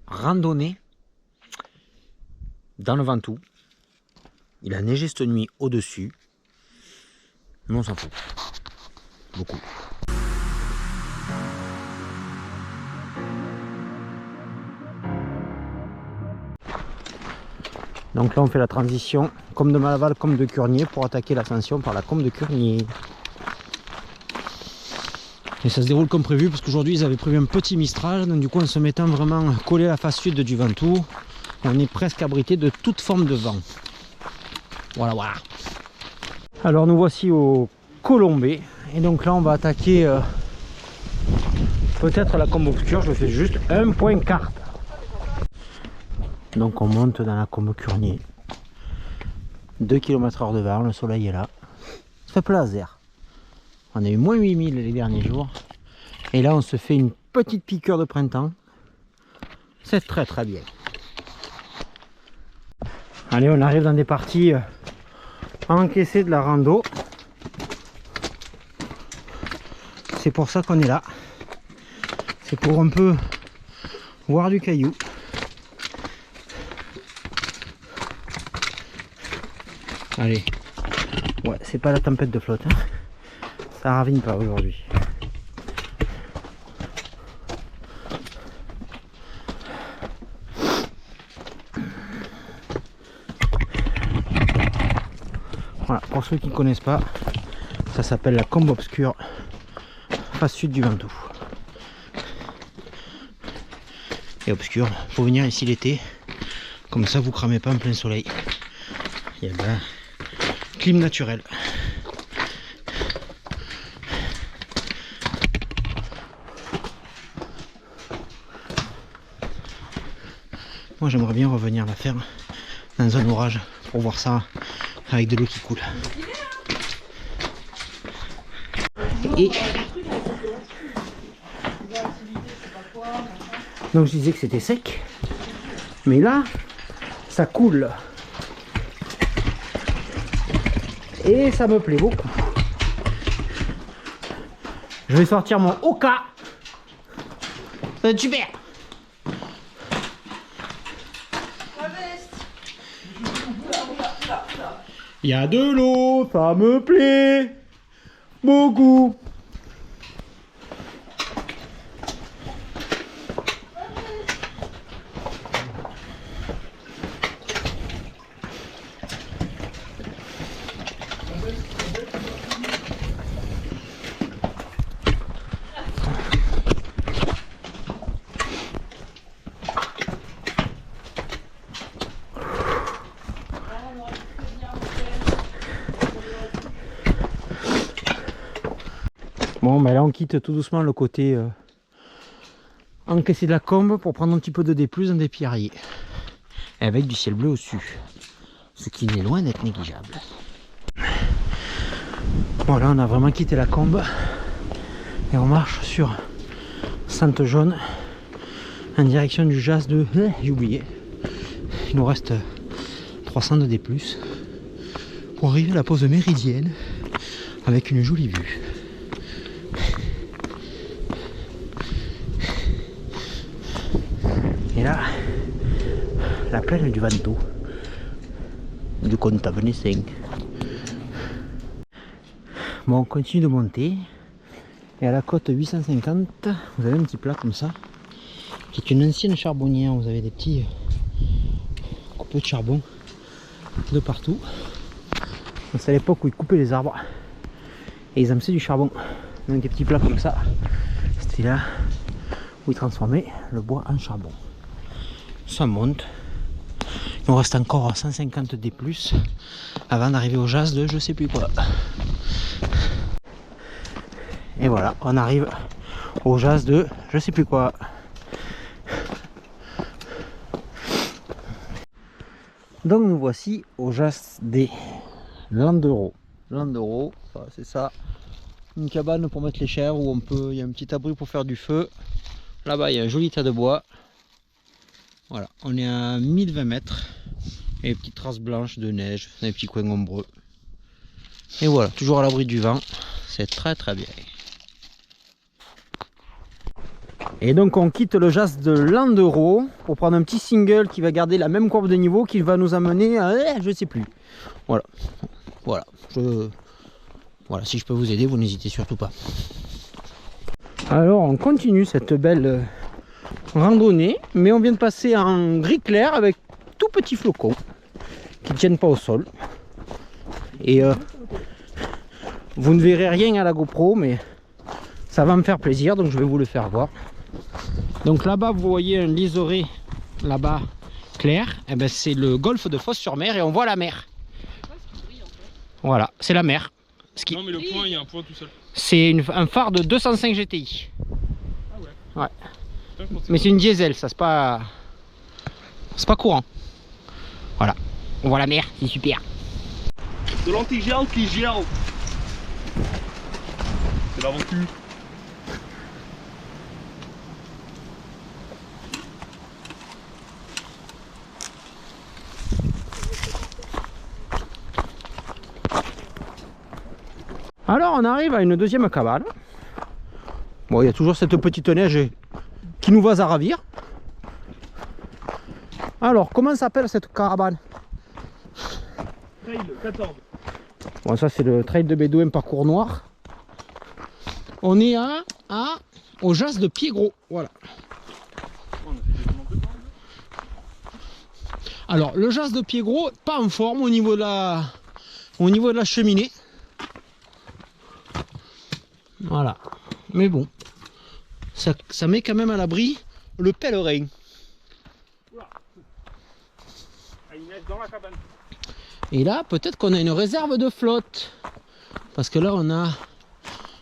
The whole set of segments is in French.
randonnée dans le Ventoux. Il a neigé cette nuit au-dessus, mais on s'en fout. Beaucoup. Donc là on fait la transition comme de Malaval, comme de Curnier pour attaquer l'ascension par la combe de Curnier. Et ça se déroule comme prévu parce qu'aujourd'hui ils avaient prévu un petit Mistral, donc du coup en se mettant vraiment collé à la face sud du Ventoux, on est presque abrité de toute forme de vent. Voilà, voilà. Alors nous voici au Colombé et donc là on va attaquer peut-être la combe obscure. Je fais juste un point carte. Donc on monte dans la combe Curnier. 2 km/h de vent, le soleil est là. Ça fait plaisir. On a eu moins 8000 les derniers jours. Et là on se fait une petite piqûre de printemps. C'est très très bien. Allez, on arrive dans des parties encaissées de la rando. C'est pour ça qu'on est là. C'est pour un peu voir du caillou. Allez, ouais, c'est pas la tempête de flotte, hein. Ça ravine pas aujourd'hui. Voilà, pour ceux qui ne connaissent pas, ça s'appelle la combe obscure, face sud du Ventoux. Et obscur, faut venir ici l'été, comme ça vous cramez pas en plein soleil. Il y a de la clim naturelle. Moi j'aimerais bien revenir la faire dans un orage pour voir ça avec de l'eau qui coule. Et donc je disais que c'était sec, mais là ça coule et ça me plaît beaucoup. Je vais sortir mon Oka. Ça va être super. Il y a de l'eau, ça me plaît beaucoup. Bon, mais là on quitte tout doucement le côté encaissé de la combe pour prendre un petit peu de D+, dans des pierriers. Et avec du ciel bleu au-dessus. Ce qui n'est loin d'être négligeable. Bon, là on a vraiment quitté la combe. Et on marche sur Sainte-Jaune en direction du Jas de... j'ai oublié. Il nous reste 300 de D+, pour arriver à la pause méridienne avec une jolie vue. Et là, la plaine du Ventoux, du Contavenescen. Bon, on continue de monter. Et à la côte 850, vous avez un petit plat comme ça, qui est une ancienne charbonnière. Vous avez des petits copeaux de charbon de partout. C'est à l'époque où ils coupaient les arbres et ils amassaient du charbon. Donc des petits plats comme ça, c'était là où ils transformaient le bois en charbon. Ça monte. Il nous reste encore 150 D+, avant d'arriver au Jas de je sais plus quoi. Et voilà, on arrive au Jas de je sais plus quoi. Donc nous voici au Jas des Landerneaux. Landerneaux, c'est ça. Une cabane pour mettre les chèvres où on peut, il y a un petit abri pour faire du feu. Là-bas, il y a un joli tas de bois. Voilà, on est à 1020 mètres. Et des petites traces blanches de neige, des petits coins ombreux. Et voilà, toujours à l'abri du vent. C'est très très bien. Et donc on quitte le Jas de Landerneau pour prendre un petit single qui va garder la même courbe de niveau, qui va nous amener à je sais plus. Voilà. Voilà. Voilà, si je peux vous aider, vous n'hésitez surtout pas. Alors on continue cette belle randonnée, mais on vient de passer en gris clair avec tout petits flocons qui ne tiennent pas au sol. Et vous ne verrez rien à la GoPro, mais ça va me faire plaisir, donc je vais vous le faire voir. Donc là-bas vous voyez un liseré là-bas clair, et ben c'est le golfe de Fos-sur-Mer et on voit la mer. Voilà, c'est la mer. Non mais le point, il y a un point tout seul. C'est un phare de 205 GTI. Ah ouais. Ouais. Mais c'est une diesel, ça c'est pas courant. Voilà, on voit la mer, c'est super. De l'antigel qui gèle. C'est l'aventure. Alors on arrive à une deuxième cabane. Bon, il y a toujours cette petite neige qui nous va à ravir. Alors, comment s'appelle cette caravane? Trail 14. Bon, ça c'est le trail de Bédouin parcours noir. On est au Jas de Pied-Gros. Voilà. Alors, le Jas de Pied-Gros, pas en forme au niveau de la cheminée. Voilà. Mais bon, ça met quand même à l'abri le pèlerin. Dans la cabane. Et là, peut-être qu'on a une réserve de flotte. Parce que là, on a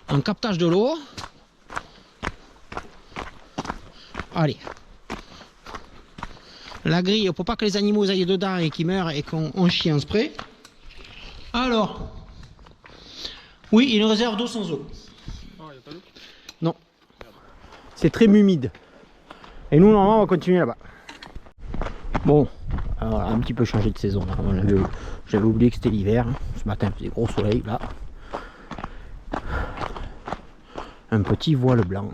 un captage de l'eau. Allez. La grille, pour pas que les animaux aillent dedans et qu'ils meurent et qu'on chie en spray. Alors. Oui, une réserve d'eau sans eau. Ah, y a pas d'eau? Non. C'est très humide. Et nous, normalement, on va continuer là-bas. Bon. Alors, un petit peu changé de saison. J'avais oublié que c'était l'hiver. Ce matin, il faisait gros soleil là. Un petit voile blanc.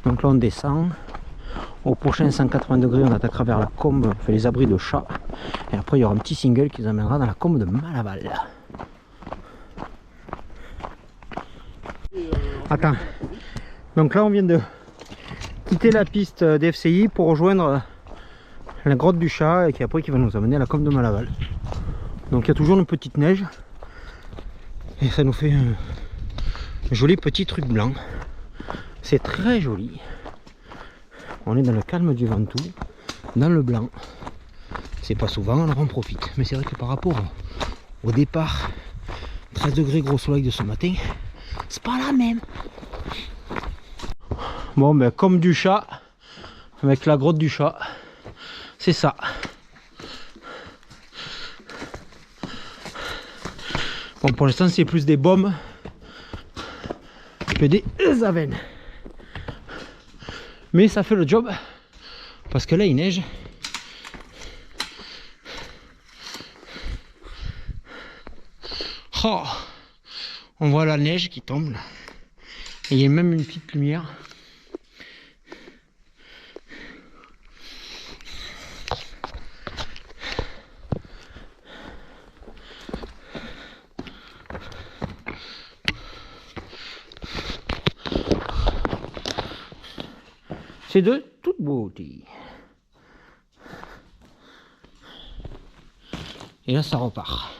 Donc là, on descend. Au prochain 180 degrés, on attaquera vers la combe, on fait les abris de chat. Et après, il y aura un petit single qui nous amènera dans la combe de Malaval. Attends. Donc là, on vient de quitter la piste d'FCI pour rejoindre la grotte du chat et qui après qui va nous amener à la combe de Malaval. Donc il y a toujours une petite neige et ça nous fait un joli petit truc blanc. C'est très joli. On est dans le calme du Ventoux, dans le blanc. C'est pas souvent, alors on profite. Mais c'est vrai que par rapport au départ, 13 degrés gros soleil de ce matin, c'est pas la même. Bon ben comme du chat, avec la grotte du chat. C'est ça. Bon, pour l'instant, c'est plus des baumes que des avennes. Mais ça fait le job. Parce que là, il neige. Oh, on voit la neige qui tombe là. Et il y a même une petite lumière. C'est de toute beauté. Et là, ça repart.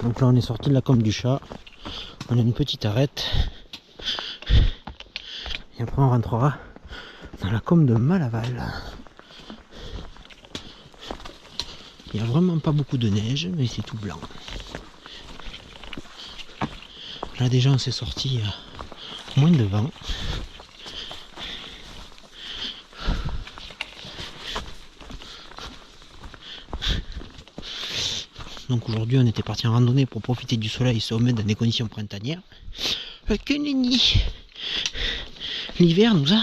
Donc là, on est sorti de la combe du chat. On a une petite arête. Et après, on rentrera dans la combe de Malaval. Il n'y a vraiment pas beaucoup de neige, mais c'est tout blanc. Là, déjà, on s'est sorti moins de vent. Donc aujourd'hui on était parti en randonnée pour profiter du soleil et se remettre dans des conditions printanières. Que nenni, l'hiver nous a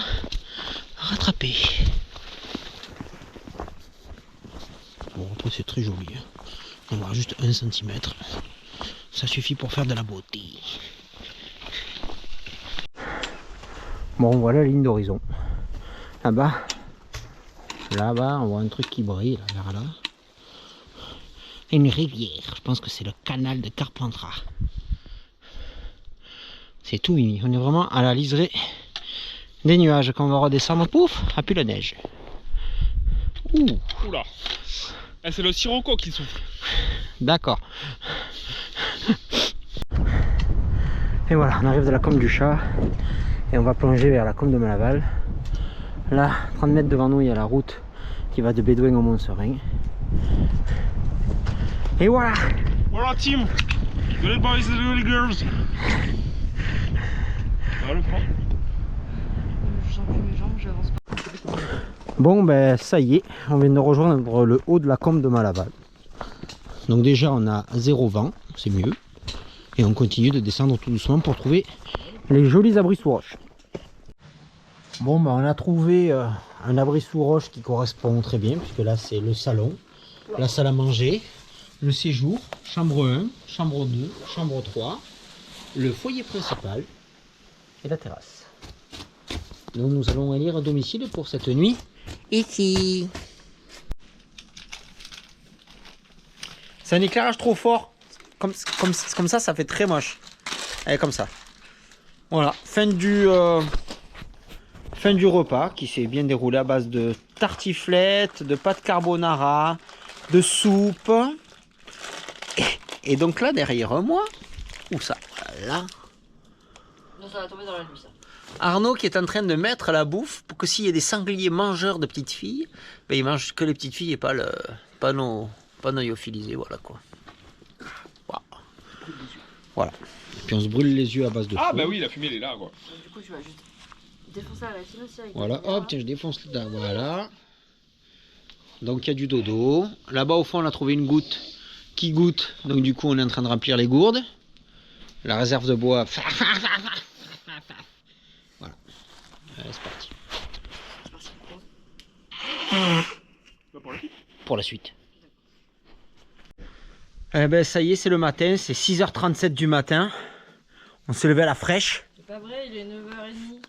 rattrapés. Bon après c'est très joli. On va juste 1 cm. Ça suffit pour faire de la beauté. Bon, voilà la ligne d'horizon. Là-bas, on voit un truc qui brille, là, vers là. Une rivière, je pense que c'est le canal de Carpentras. C'est tout mimi, on est vraiment à la liseré des nuages. Quand on va redescendre, pouf, à plus la neige. Ouh. Oula. Ah, c'est le sirocco qui souffle. D'accord. Et voilà, on arrive de la Combe du Chat et on va plonger vers la Combe de Malaval. Là, 30 mètres devant nous, il y a la route qui va de Bédouin au Montserein. Et voilà. Voilà, team. Little boys and little girls. Ça va le prendre. J'enfuis mes jambes, j'avance pas. Bon, ben ça y est, on vient de rejoindre le haut de la Combe de Malaval. Donc déjà, on a 0 vent, c'est mieux. Et on continue de descendre tout doucement pour trouver les jolis abris sous roche. Bon, ben on a trouvé un abri sous roche qui correspond très bien, puisque là c'est le salon, la salle à manger, le séjour, chambre 1, chambre 2, chambre 3, le foyer principal et la terrasse. Donc nous allons élire un domicile pour cette nuit ici. C'est un éclairage trop fort. Comme ça, ça fait très moche. Allez, comme ça. Voilà, fin du repas qui s'est bien déroulé à base de tartiflettes, de pâtes carbonara, de soupe. Et donc là, derrière moi, où ça? Là. Non, ça va tomber dans la nuit, ça. Arnaud qui est en train de mettre la bouffe pour que s'il y a des sangliers mangeurs de petites filles, ben, ils mangent que les petites filles et pas nos lyophilisés, voilà quoi. Wow. Voilà. Et puis on se brûle les yeux à base de Ah feu. bah oui, la fumée elle est là quoi. Du coup, tu vas juste défoncer à la silencieuse. Voilà, hop, tiens, je défonce là, voilà. Donc il y a du dodo. Là-bas au fond, on a trouvé une goutte qui goûte. Donc du coup, on est en train de remplir les gourdes. La réserve de bois. Voilà. Allez, c'est parti. Bah, pour la suite. Pour la suite. Eh ben ça y est, c'est le matin, c'est 6h37 du matin. On s'est levé à la fraîche. C'est pas vrai, il est 9h30.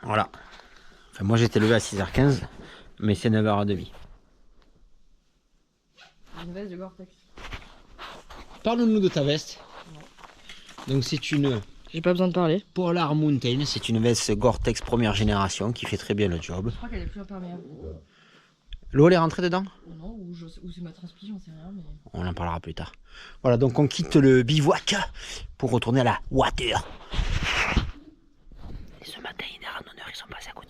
Voilà. Enfin, moi j'étais levé à 6h15, mais c'est 9h30. Une veste de Gore-Tex. Parle-nous de ta veste. Donc c'est une J'ai pas besoin de parler. Polar Mountain, c'est une veste Gore-Tex première génération qui fait très bien le job. Je crois qu'elle est plus imperméable. L'eau elle est rentrée dedans? Non, ou c'est ma transpi, j'en sais rien. Mais... On en parlera plus tard. Voilà, donc on quitte le bivouac pour retourner à la water. Et ce matin, il y a des randonneurs, ils sont passés à côté.